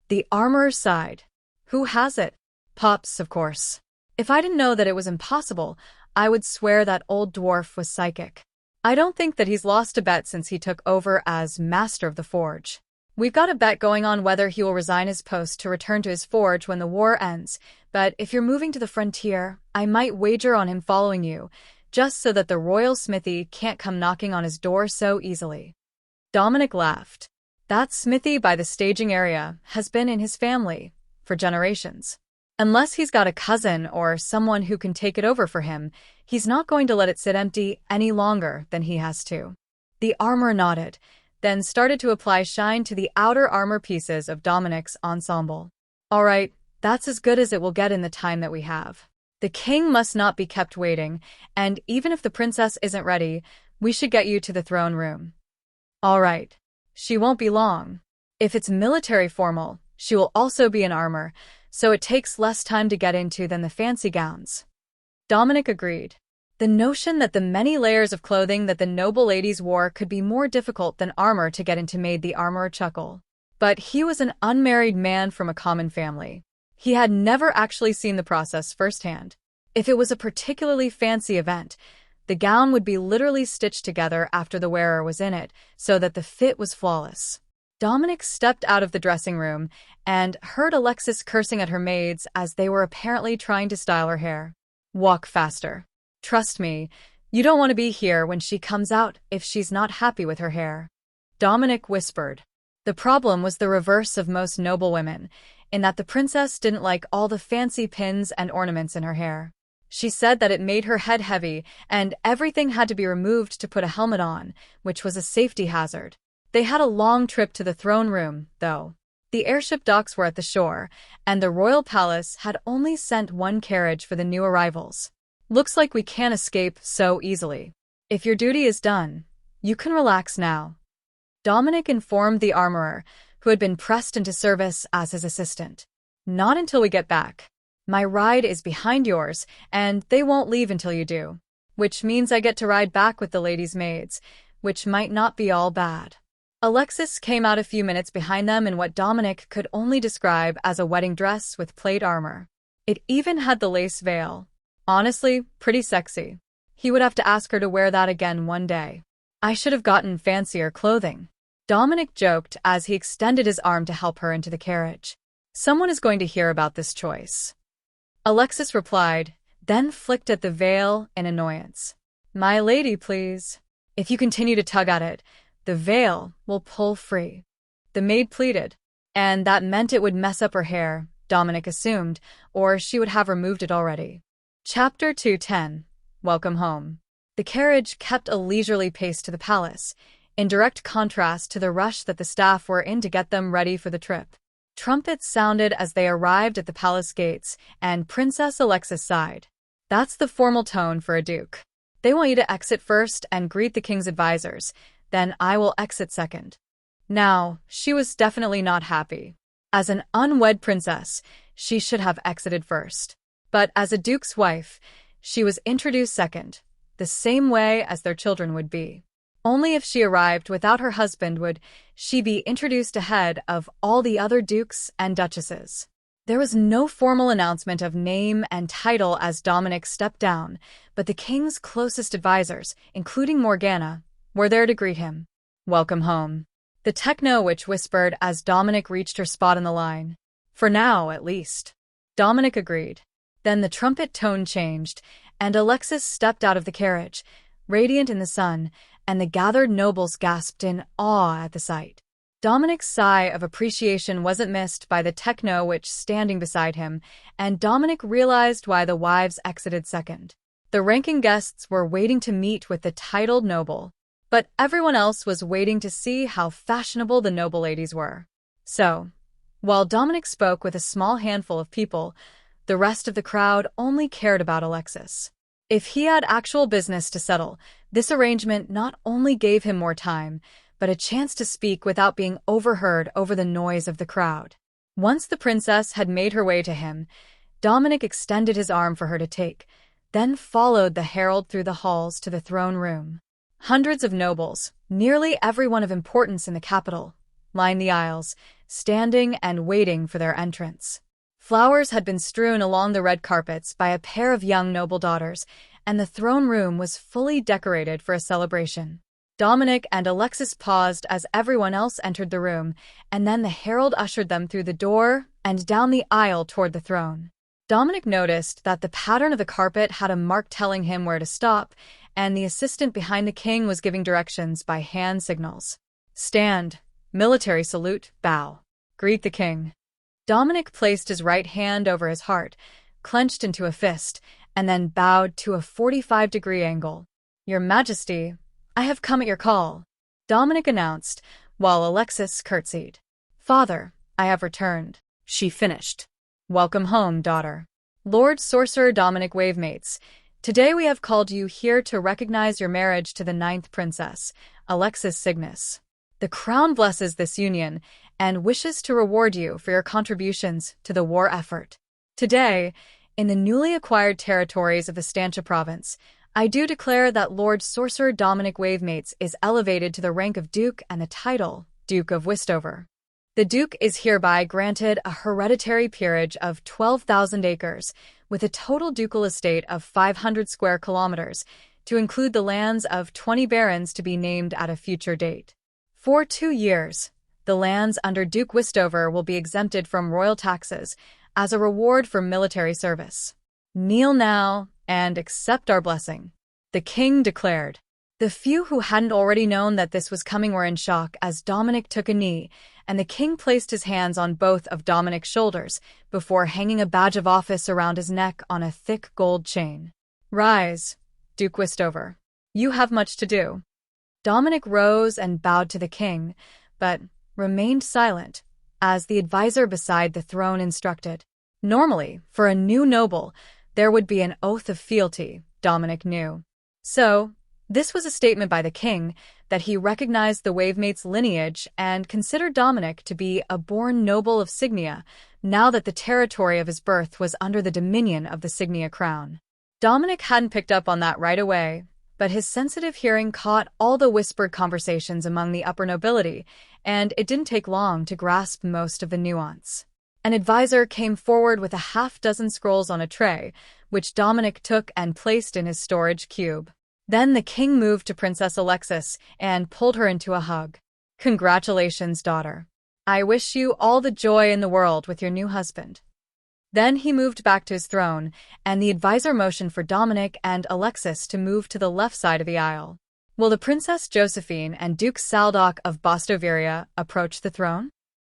A: The armorer sighed. Who has it? Pops, of course. If I didn't know that it was impossible, I would swear that old dwarf was psychic. I don't think that he's lost a bet since he took over as Master of the Forge. We've got a bet going on whether he will resign his post to return to his forge when the war ends, but if you're moving to the frontier, I might wager on him following you, just so that the royal smithy can't come knocking on his door so easily. Dominic laughed. That smithy by the staging area has been in his family for generations. Unless he's got a cousin or someone who can take it over for him, he's not going to let it sit empty any longer than he has to. The armorer nodded, then started to apply shine to the outer armor pieces of Dominic's ensemble. All right, that's as good as it will get in the time that we have. The king must not be kept waiting, and even if the princess isn't ready, we should get you to the throne room. All right. She won't be long. If it's military formal, she will also be in armor, so it takes less time to get into than the fancy gowns. Dominic agreed. The notion that the many layers of clothing that the noble ladies wore could be more difficult than armor to get into made the armorer chuckle. But he was an unmarried man from a common family. He had never actually seen the process firsthand. If it was a particularly fancy event, the gown would be literally stitched together after the wearer was in it, so that the fit was flawless. Dominic stepped out of the dressing room and heard Alexis cursing at her maids as they were apparently trying to style her hair. "Walk faster. Trust me, you don't want to be here when she comes out if she's not happy with her hair," Dominic whispered. The problem was the reverse of most noble women, in that the princess didn't like all the fancy pins and ornaments in her hair. She said that it made her head heavy and everything had to be removed to put a helmet on, which was a safety hazard. They had a long trip to the throne room, though. The airship docks were at the shore, and the royal palace had only sent one carriage for the new arrivals. "Looks like we can't escape so easily. If your duty is done, you can relax now," Dominic informed the armorer, who had been pressed into service as his assistant. "Not until we get back. My ride is behind yours, and they won't leave until you do. Which means I get to ride back with the ladies' maids, which might not be all bad." Alexis came out a few minutes behind them in what Dominic could only describe as a wedding dress with plate armor. It even had the lace veil. Honestly, pretty sexy. He would have to ask her to wear that again one day. "I should have gotten fancier clothing," Dominic joked as he extended his arm to help her into the carriage. "Someone is going to hear about this choice," Alexis replied, then flicked at the veil in annoyance. "My lady, please. If you continue to tug at it, the veil will pull free," the maid pleaded. And that meant it would mess up her hair, Dominic assumed, or she would have removed it already. Chapter 210. Welcome Home. The carriage kept a leisurely pace to the palace, in direct contrast to the rush that the staff were in to get them ready for the trip. Trumpets sounded as they arrived at the palace gates, and Princess Alexis sighed. "That's the formal tone for a duke. They want you to exit first and greet the king's advisors, then I will exit second." Now, she was definitely not happy. As an unwed princess, she should have exited first. But as a duke's wife, she was introduced second, the same way as their children would be. Only if she arrived without her husband would she be introduced ahead of all the other dukes and duchesses. There was no formal announcement of name and title as Dominic stepped down, but the king's closest advisors, including Morgana, were there to greet him. "Welcome home," the techno-witch whispered as Dominic reached her spot in the line. "For now, at least," Dominic agreed. Then the trumpet tone changed, and Alexis stepped out of the carriage, radiant in the sun, and the gathered nobles gasped in awe at the sight. Dominic's sigh of appreciation wasn't missed by the techno-witch standing beside him, and Dominic realized why the wives exited second. The ranking guests were waiting to meet with the titled noble, but everyone else was waiting to see how fashionable the noble ladies were. So, while Dominic spoke with a small handful of people, the rest of the crowd only cared about Alexis. If he had actual business to settle, this arrangement not only gave him more time, but a chance to speak without being overheard over the noise of the crowd. Once the princess had made her way to him, Dominic extended his arm for her to take, then followed the herald through the halls to the throne room. Hundreds of nobles, nearly everyone of importance in the capital, lined the aisles, standing and waiting for their entrance. Flowers had been strewn along the red carpets by a pair of young noble daughters, and the throne room was fully decorated for a celebration. Dominic and Alexis paused as everyone else entered the room, and then the herald ushered them through the door and down the aisle toward the throne. Dominic noticed that the pattern of the carpet had a mark telling him where to stop, and the assistant behind the king was giving directions by hand signals. "Stand, military salute, bow, greet the king." Dominic placed his right hand over his heart, clenched into a fist, and then bowed to a 45-degree angle. "Your Majesty, I have come at your call," Dominic announced, while Alexis curtsied. "Father, I have returned," she finished. "Welcome home, daughter." "Lord Sorcerer Dominic Wavemates, today we have called you here to recognize your marriage to the 9th princess, Alexis Cygnus. The crown blesses this union, and wishes to reward you for your contributions to the war effort. Today, in the newly acquired territories of Estancia province, I do declare that Lord Sorcerer Dominic Wavemates is elevated to the rank of Duke and the title Duke of Westover. The Duke is hereby granted a hereditary peerage of 12,000 acres, with a total ducal estate of 500 square kilometers, to include the lands of 20 barons to be named at a future date. For 2 years, the lands under Duke Westover will be exempted from royal taxes as a reward for military service. Kneel now and accept our blessing, the king declared. The few who hadn't already known that this was coming were in shock as Dominic took a knee, and the king placed his hands on both of Dominic's shoulders before hanging a badge of office around his neck on a thick gold chain. Rise, Duke Westover. You have much to do. Dominic rose and bowed to the king, but remained silent, as the advisor beside the throne instructed. Normally, for a new noble, there would be an oath of fealty, Dominic knew. So, this was a statement by the king that he recognized the Wavemates' lineage and considered Dominic to be a born noble of Signia, now that the territory of his birth was under the dominion of the Signia crown. Dominic hadn't picked up on that right away, but his sensitive hearing caught all the whispered conversations among the upper nobility, and it didn't take long to grasp most of the nuance. An advisor came forward with a half-dozen scrolls on a tray, which Dominic took and placed in his storage cube. Then the king moved to Princess Alexis and pulled her into a hug. Congratulations, daughter. I wish you all the joy in the world with your new husband. Then he moved back to his throne, and the advisor motioned for Dominic and Alexis to move to the left side of the aisle. Will the Princess Josephine and Duke Saldoc of Bostoveria approach the throne?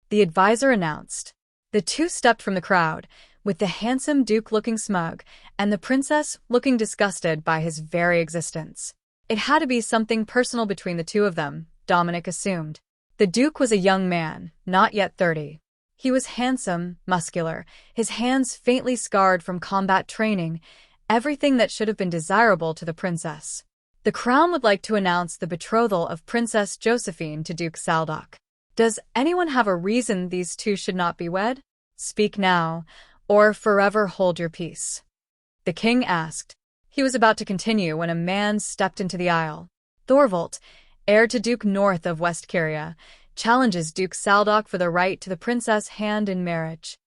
A: The advisor announced. The two stepped from the crowd, with the handsome Duke looking smug and the princess looking disgusted by his very existence. It had to be something personal between the two of them, Dominic assumed. The Duke was a young man, not yet 30. He was handsome, muscular, his hands faintly scarred from combat training, everything that should have been desirable to the princess. The crown would like to announce the betrothal of Princess Josephine to Duke Saldoc. Does anyone have a reason these two should not be wed? Speak now, or forever hold your peace. The king asked. He was about to continue when a man stepped into the aisle. Thorvald, heir to Duke North of Westcaria, challenges Duke Saldoc for the right to the princess' hand in marriage.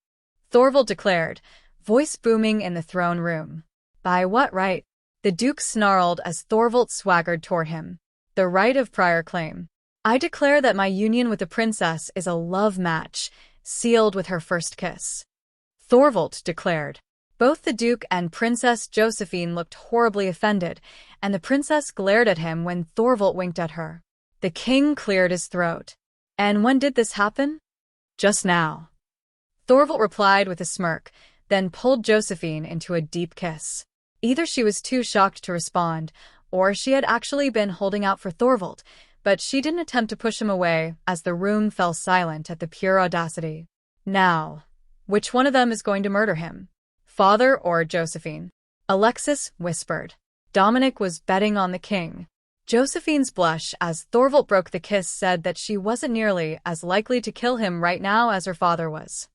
A: Thorvald declared, voice booming in the throne room. By what right? The duke snarled as Thorvald swaggered toward him. The right of prior claim. I declare that my union with the princess is a love match, sealed with her first kiss. Thorvald declared. Both the Duke and Princess Josephine looked horribly offended, and the princess glared at him when Thorvald winked at her. The king cleared his throat. And when did this happen? Just now. Thorvald replied with a smirk, then pulled Josephine into a deep kiss. Either she was too shocked to respond, or she had actually been holding out for Thorvald, but she didn't attempt to push him away as the room fell silent at the pure audacity. Now, which one of them is going to murder him? Father or Josephine? Alexis whispered. Dominic was betting on the king. Josephine's blush as Thorvald broke the kiss said that she wasn't nearly as likely to kill him right now as her father was.